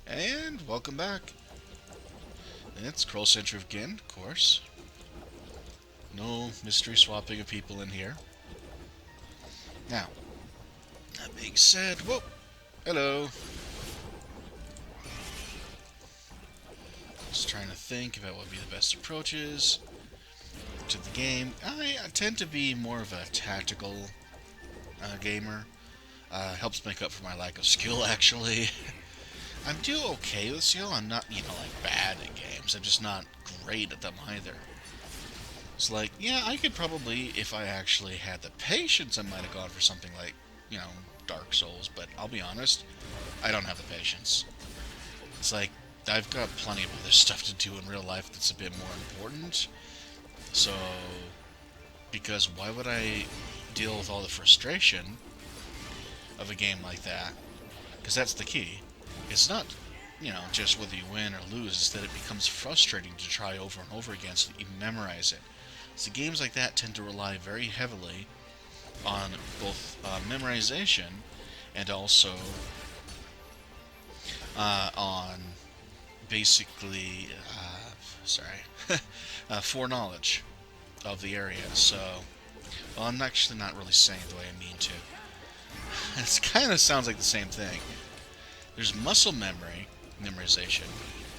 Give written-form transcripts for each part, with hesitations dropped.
And welcome back. It's Scroll Center again, of course. No mystery swapping of people in here. Now, that being said, whoa, hello. Just trying to think about what would be the best approaches to the game. I tend to be more of a tactical gamer. Helps make up for my lack of skill, actually. I'm doing okay with skill. I'm not, like bad at games. I'm just not great at them either. It's like, yeah, I could probably, if I actually had the patience, I might have gone for something like, Dark Souls, but I'll be honest, I don't have the patience. It's like, I've got plenty of other stuff to do in real life that's a bit more important, so, because why would I deal with all the frustration of a game like that? Because that's the key. It's not, just whether you win or lose, it's that it becomes frustrating to try over and over again so that you memorize it. So games like that tend to rely very heavily on both memorization and also on basically, foreknowledge of the area. So, well, I'm actually not really saying it the way I mean to. It kind of sounds like the same thing. There's muscle memory, memorization,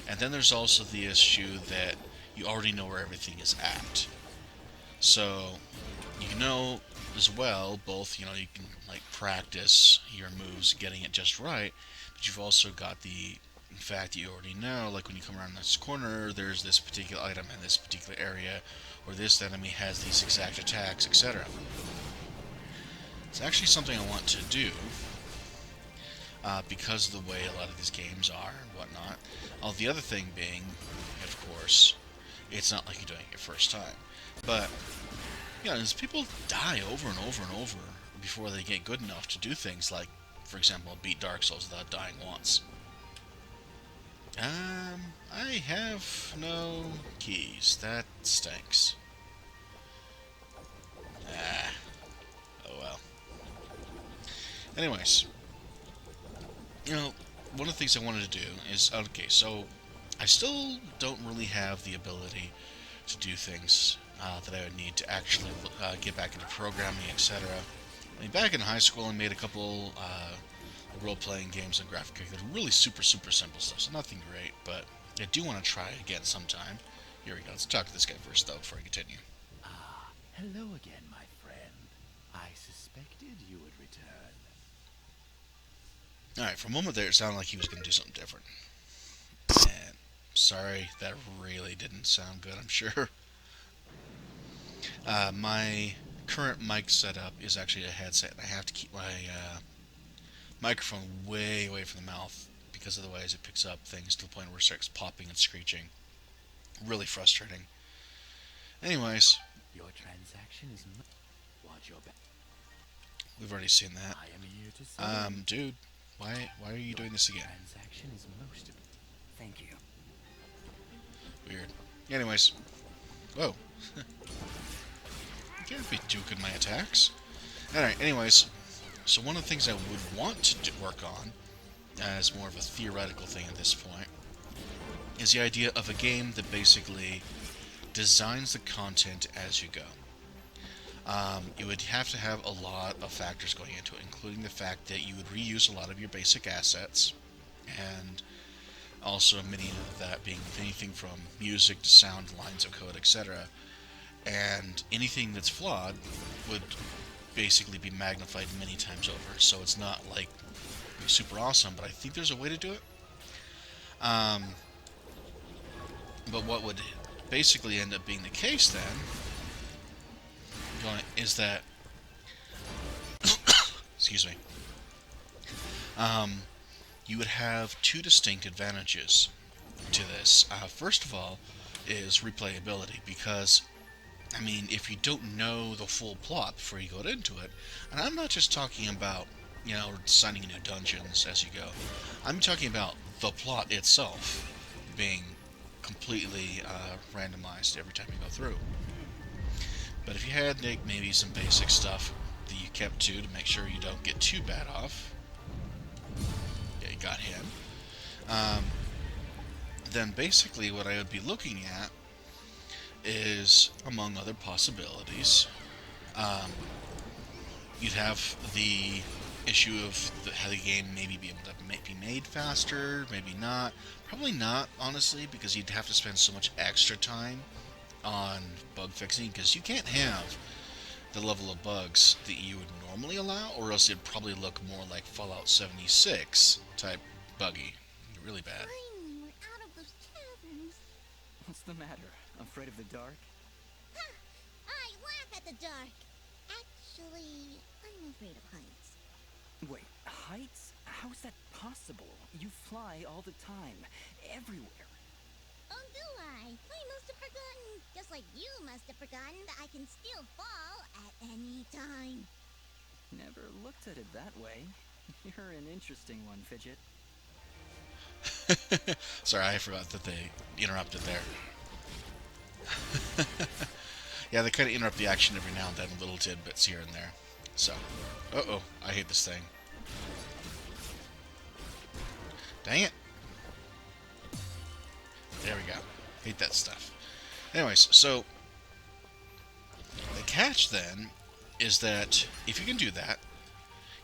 and then there's also the issue that you already know where everything is at. So, you know as well, both, you can, like, practice your moves, getting it just right, but you've also got the fact that you already know, like when you come around this corner, there's this particular item in this particular area, or this enemy has these exact attacks, etc. It's actually something I want to do, because of the way a lot of these games are and whatnot. The other thing being, of course, it's not like you're doing it your first time. But, as people die over and over and over before they get good enough to do things like, for example, beat Dark Souls without dying once. I have no keys. That stinks. Ah, oh well. Anyways, one of the things I wanted to do is, okay, so I still don't really have the ability to do things that I would need to actually get back into programming, etc. I mean, back in high school, I made a couple role-playing games on graphic calculator, really super, super simple stuff, so nothing great, but I do want to try again sometime. Here we go. Let's talk to this guy first, though, before I continue. Ah, hello again, my friend. I suspected you would return. Alright, for a moment there, it sounded like he was going to do something different. And sorry, that really didn't sound good, I'm sure. My current mic setup is actually a headset, and I have to keep my microphone way away from the mouth because otherwise it picks up things to the point where it starts popping and screeching. Really frustrating. Anyways, Your transaction is want your back. we've already seen that. I am here to say Dude, why are you doing this again? transaction is most. Thank you. Weird. Anyways, whoa. You can't be duking my attacks. Alright, anyways, so one of the things I would want to work on, as more of a theoretical thing at this point, is the idea of a game that basically designs the content as you go. You would have to have a lot of factors going into it, including the fact that you would reuse a lot of your basic assets, and also many of that being anything from music to sound, lines of code, etc. And anything that's flawed would basically be magnified many times over. So it's not like super awesome, but I think there's a way to do it. But what would basically end up being the case then is that excuse me, you would have two distinct advantages to this. First of all is replayability, because I mean, if you don't know the full plot before you go into it, and I'm not just talking about, designing new dungeons as you go, I'm talking about the plot itself being completely randomized every time you go through. But if you had maybe some basic stuff that you kept to make sure you don't get too bad off, yeah, you got him. um, then basically what I would be looking at is, among other possibilities, um, you'd have the issue of how the game maybe be able to be made faster, maybe not. Probably not, honestly, because you'd have to spend so much extra time on bug fixing, because you can't have the level of bugs that you would normally allow, or else it'd probably look more like Fallout 76 type buggy. Really bad. Finally, we're out of those caverns. What's the matter? Afraid of the dark? Ha! I laugh at the dark. Actually, I'm afraid of heights. Wait, heights? How's that possible? You fly all the time, everywhere. Oh, do I? I must have forgotten. Just like you must have forgotten that I can still fall at any time. Never looked at it that way. You're an interesting one, Fidget. Sorry, I forgot that they interrupted there. Yeah, they kind of interrupt the action every now and then, little tidbits here and there. So, uh-oh, I hate this thing. Dang it. There we go. Hate that stuff. Anyways, so the catch then is that if you can do that,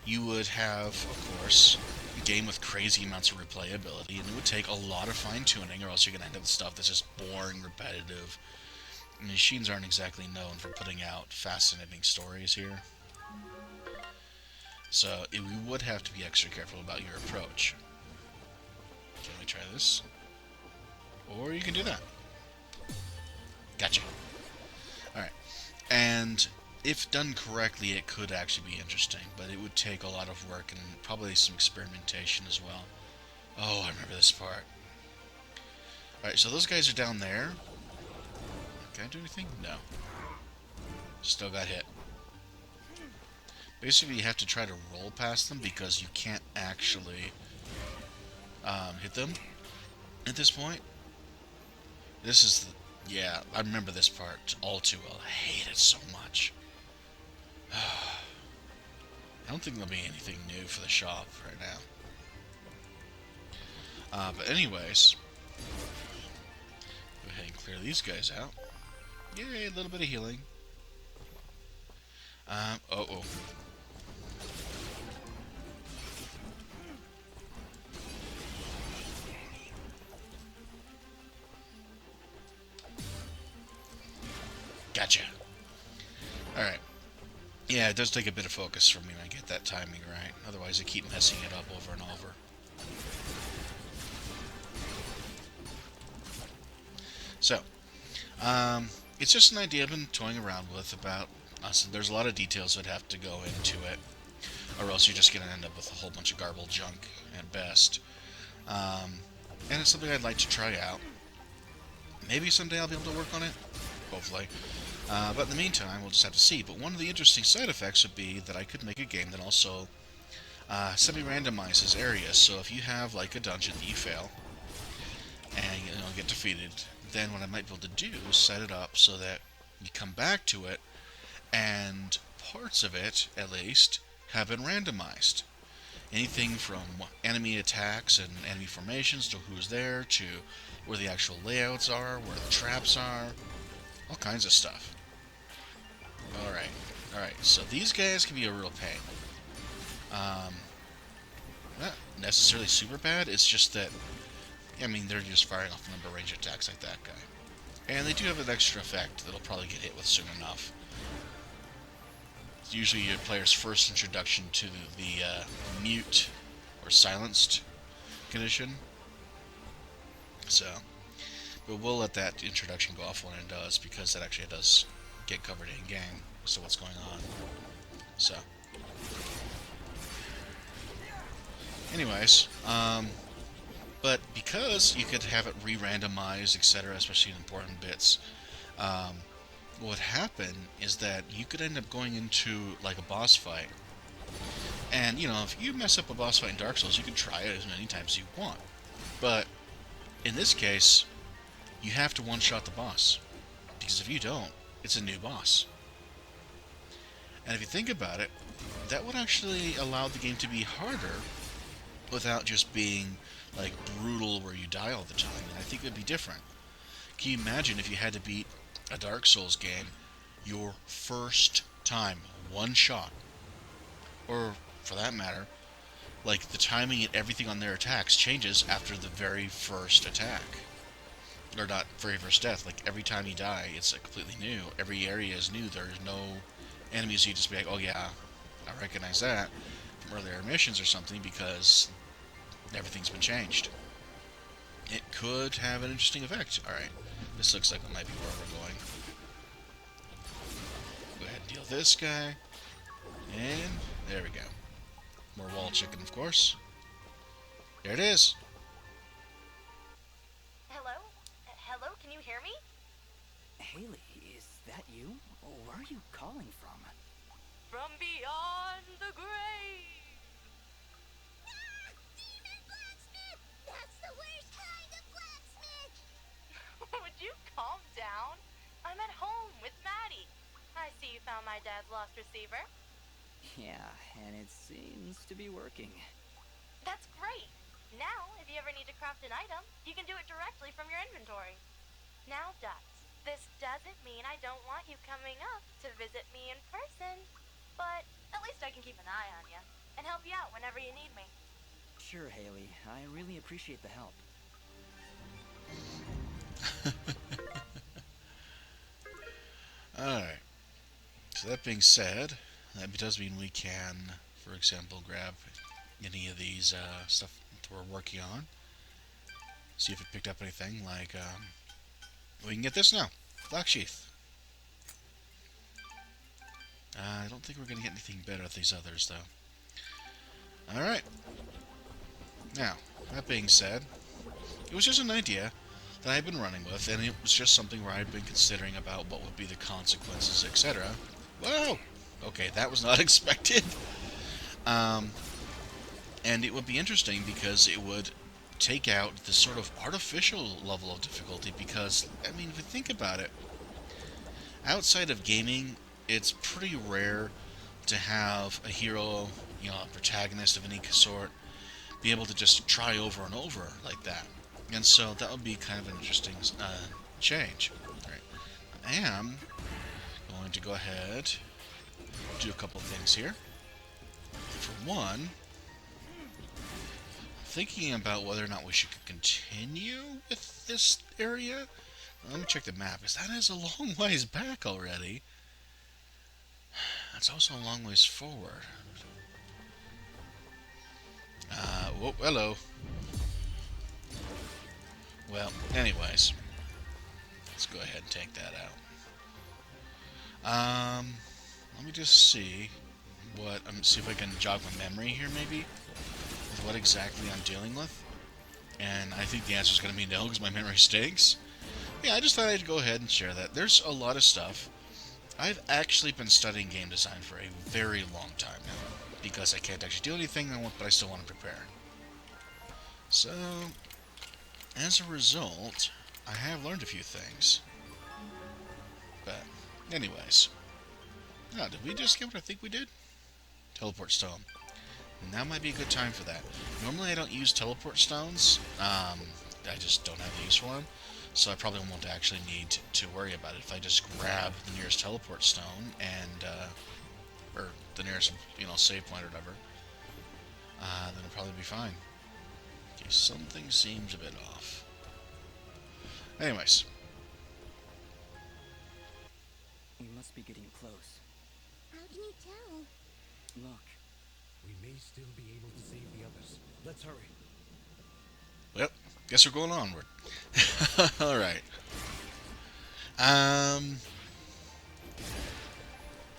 you would have, of course, a game with crazy amounts of replayability, and it would take a lot of fine-tuning, or else you're going to end up with stuff that's just boring, repetitive. Machines aren't exactly known for putting out fascinating stories here. So we would have to be extra careful about your approach. Can we try this? Or you can do that. Gotcha. Alright. And if done correctly, it could actually be interesting, but it would take a lot of work and probably some experimentation as well. Oh, I remember this part. Alright, so those guys are down there. Can I do anything? No. Still got hit. Basically, you have to try to roll past them because you can't actually hit them at this point. This is the... Yeah, I remember this part all too well. I hate it so much. I don't think there'll be anything new for the shop right now. But anyways, go ahead and clear these guys out. Yay, a little bit of healing. Uh-oh. Gotcha. Alright. Yeah, it does take a bit of focus for me when I get that timing right. Otherwise, I keep messing it up over and over. So, it's just an idea I've been toying around with about us. There's a lot of details that have to go into it, or else you're just going to end up with a whole bunch of garbled junk at best. And it's something I'd like to try out. Maybe someday I'll be able to work on it. Hopefully. But in the meantime, we'll just have to see. But one of the interesting side effects would be that I could make a game that also semi-randomizes areas. So if you have like a dungeon that you fail and get defeated, then what I might be able to do is set it up so that you come back to it and parts of it, at least, have been randomized. Anything from enemy attacks and enemy formations to who's there to where the actual layouts are, where the traps are, all kinds of stuff. Alright, so these guys can be a real pain. Not necessarily super bad, it's just that, I mean, they're just firing off a number of range attacks like that guy. And they do have an extra effect that'll probably get hit with soon enough. It's usually your player's first introduction to the mute or silenced condition. So, but we'll let that introduction go off when it does, because that actually does get covered in game. So what's going on? So, anyways, but because you could have it re-randomized, etc., especially in important bits, what would happen is that you could end up going into like a boss fight, and if you mess up a boss fight in Dark Souls, you can try it as many times as you want, but in this case, you have to one-shot the boss, because if you don't, it's a new boss. And if you think about it, that would actually allow the game to be harder without just being like brutal where you die all the time. And I think it would be different. Can you imagine if you had to beat a Dark Souls game your first time, one shot, or for that matter, like the timing and everything on their attacks changes after the very first attack, or not very first death. Like every time you die, it's completely new. Every area is new. There's no enemies you just be like, oh yeah, I recognize that from earlier missions or something because everything's been changed. It could have an interesting effect. Alright, this looks like it might be where we're going. Go ahead and deal this guy. And there we go. More wall chicken, of course. There it is. Hello? Hello, can you hear me? Haley, is that you? Where are you calling from? From beyond the grave! Ah! Demon blacksmith! That's the worst kind of blacksmith! Would you calm down? I'm at home with Maddie. I see you found my dad's lost receiver. Yeah, and it seems to be working. That's great. Now, if you ever need to craft an item, you can do it directly from your inventory. Now, Ducks, this doesn't mean I don't want you coming up to visit me in person. But at least I can keep an eye on you and help you out whenever you need me. Sure, Haley. I really appreciate the help. Alright. So that being said, that does mean we can, for example, grab any of these stuff that we're working on. See if it picked up anything, like, we can get this now. Black Sheath. I don't think we're going to get anything better with these others, though. Alright. Now, that being said, it was just an idea that I've been running with, and it was just something where I've been considering about what would be the consequences, etc. Whoa! Okay, that was not expected. And it would be interesting because it would take out this sort of artificial level of difficulty because, I mean, if you think about it, outside of gaming, it's pretty rare to have a hero, a protagonist of any sort, be able to just try over and over like that. And so that would be kind of an interesting change. Alright. I am going to go ahead do a couple things here. For one, thinking about whether or not we should continue with this area. Let me check the map. That is a long ways back already. That's also a long ways forward. Whoa, hello. Well, anyways, let's go ahead and take that out. Let me just see see if I can jog my memory here, maybe, with what exactly I'm dealing with. And I think the answer is going to be no, because my memory stinks. Yeah, I just thought I'd go ahead and share that. There's a lot of stuff. I've actually been studying game design for a very long time now, because I can't actually do anything, but I still want to prepare. So, as a result, I have learned a few things. But, anyways. Oh, did we just get what I think we did? Teleport stone. Now might be a good time for that. Normally I don't use teleport stones. I just don't have the use for them. So I probably won't actually need to worry about it. If I just grab the nearest teleport stone and, or the nearest, save point or whatever, then it'll probably be fine. Okay, something seems a bit off. Anyways. We must be getting close. How can you tell? Look. We may still be able to save the others. Let's hurry. Well, guess we're going onward. Alright.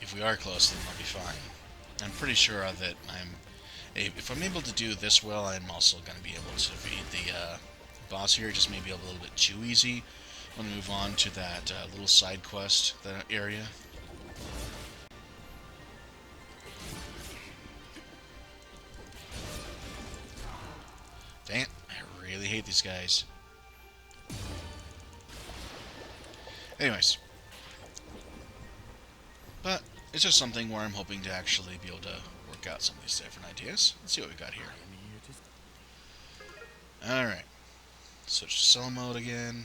If we are close, then I'll be fine. I'm pretty sure that if I'm able to do this well, I'm also going to be able to beat the boss here. Just maybe a little bit too easy. I'm going to move on to that little side quest, that area. Dang it, I really hate these guys. Anyways. But it's just something where I'm hoping to actually be able to work out some of these different ideas. Let's see what we got here. Alright. Switch to solo mode again.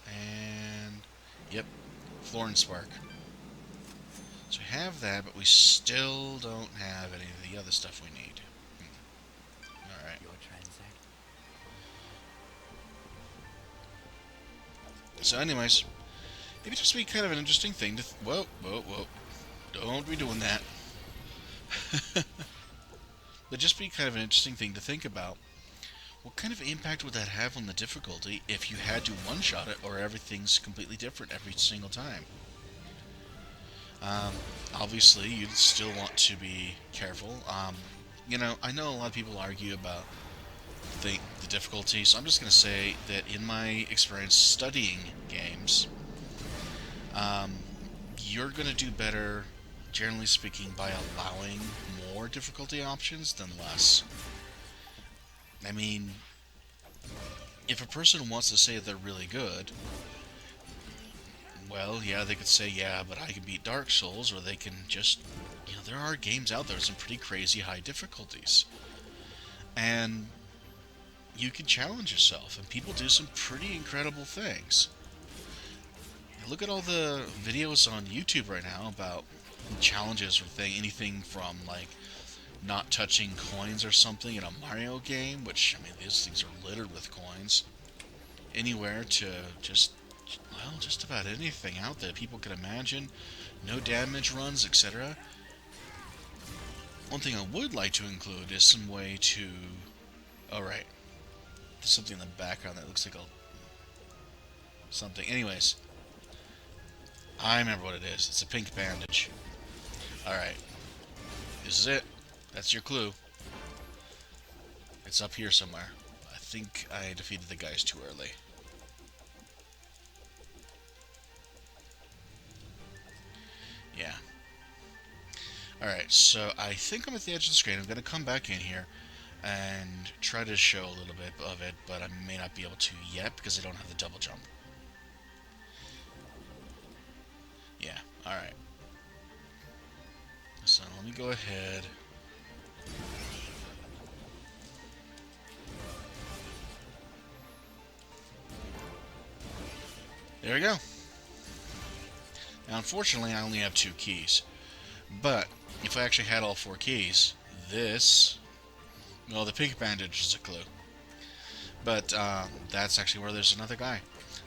And... Yep. Floor and Spark. So we have that, but we still don't have any of the other stuff we need. Alright. Your transact. So anyways, it'd just be kind of an interesting thing to... Whoa, whoa, whoa. Don't be doing that. It'd just be kind of an interesting thing to think about. What kind of impact would that have on the difficulty if you had to one-shot it, or everything's completely different every single time? Obviously, you'd still want to be careful. You know, I know a lot of people argue about the difficulty, so I'm just going to say that in my experience studying games, you're going to do better, generally speaking, by allowing more difficulty options than less. I mean, if a person wants to say they're really good, well, yeah, they could say, yeah, but I can beat Dark Souls, or they can just, you know, there are games out there with some pretty crazy high difficulties. And you can challenge yourself, and people do some pretty incredible things. Look at all the videos on YouTube right now about challenges for anything from, like, not touching coins or something in a Mario game, which, I mean, these things are littered with coins, anywhere to just, well, just about anything out there people can imagine, no damage runs, etc. One thing I would like to include is some way to... Alright. There's something in the background that looks like a... something. Anyways. I remember what it is. It's a pink bandage. Alright. This is it. That's your clue. It's up here somewhere. I think I defeated the guys too early. Yeah. Alright, so I think I'm at the edge of the screen. I'm going to come back in here and try to show a little bit of it, but I may not be able to yet because I don't have the double jump. Yeah, alright. So let me go ahead. There we go. Now, unfortunately, I only have 2 keys. But, if I actually had all 4 keys, this... Well, the pink bandage is a clue. But, that's actually where there's another guy.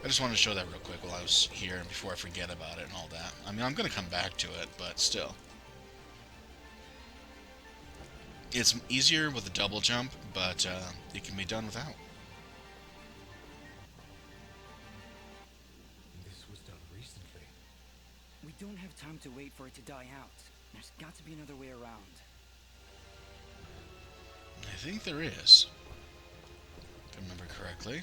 I just wanted to show that real quick while I was here, and before I forget about it and all that. I mean, I'm going to come back to it, but still. It's easier with a double jump, but it can be done without. This was done recently. We don't have time to wait for it to die out. There's got to be another way around. I think there is. If I remember correctly.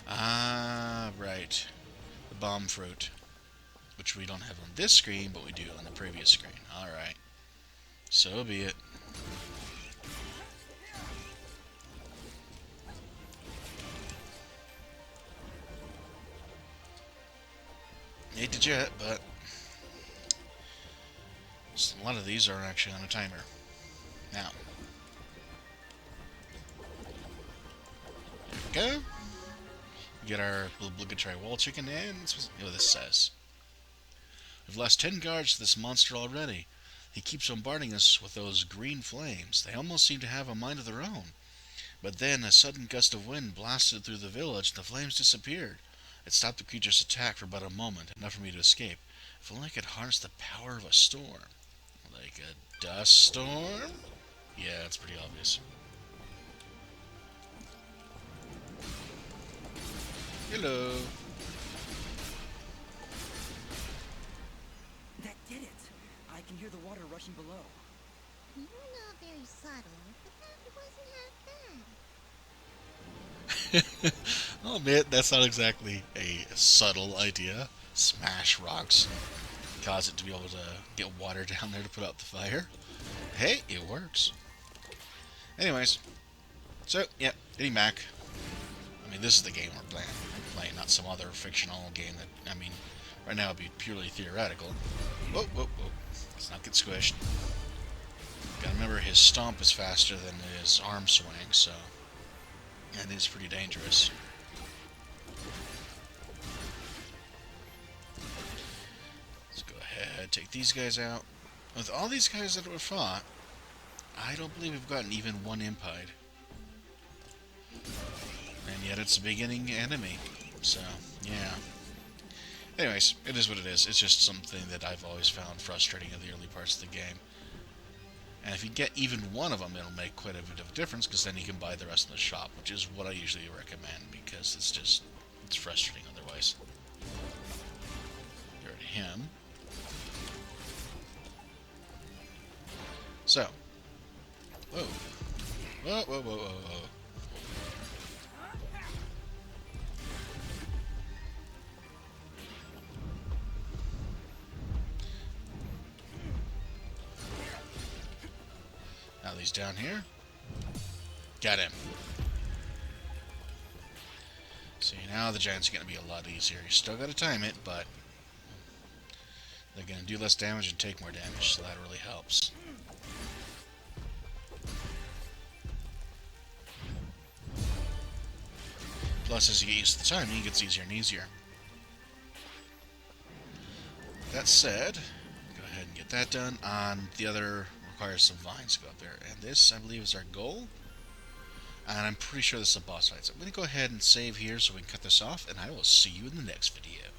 Ah, right. The bomb fruit. Which we don't have on this screen, but we do on the previous screen. Alright. So be it. Hate to jet, but a lot of these are actually on a timer. Now, there we go. We get our obligatory wall chicken, and this what this says. We've lost 10 guards to this monster already. He keeps bombarding us with those green flames. They almost seem to have a mind of their own. But then a sudden gust of wind blasted through the village, and the flames disappeared. It stopped the creature's attack for but a moment, enough for me to escape. If only I could harness the power of a storm. Like a dust storm? Yeah, it's pretty obvious. Hello. That did it! I can hear the water rushing below. You were not very subtle, but that wasn't half bad. I'll admit, that's not exactly a subtle idea. Smash rocks. Cause it to be able to get water down there to put out the fire. Hey, it works. Anyways. So, yeah, getting back. I mean, this is the game we're playing. Not some other fictional game that, I mean, right now it'd be purely theoretical. Whoa, whoa, whoa. Let's not get squished. Gotta remember his stomp is faster than his arm swing, so... And it's pretty dangerous. Let's go ahead, take these guys out. With all these guys that were fought, I don't believe we've gotten even one Impide. And yet it's a beginning enemy. So, yeah. Anyways, it is what it is. It's just something that I've always found frustrating in the early parts of the game. And if you get even one of them, it'll make quite a bit of a difference, because then you can buy the rest in the shop, which is what I usually recommend, because it's frustrating otherwise. Get rid of him. So. Whoa. Whoa, whoa, whoa, whoa, whoa. Now he's down here. Got him. See, now the giants are going to be a lot easier. You still got to time it, but they're going to do less damage and take more damage, so that really helps. Plus, as you get used to the timing, it gets easier and easier. That said, go ahead and get that done. The other requires some vines to go up there. And this, I believe, is our goal. And I'm pretty sure this is a boss fight. So I'm going to go ahead and save here so we can cut this off, and I will see you in the next video.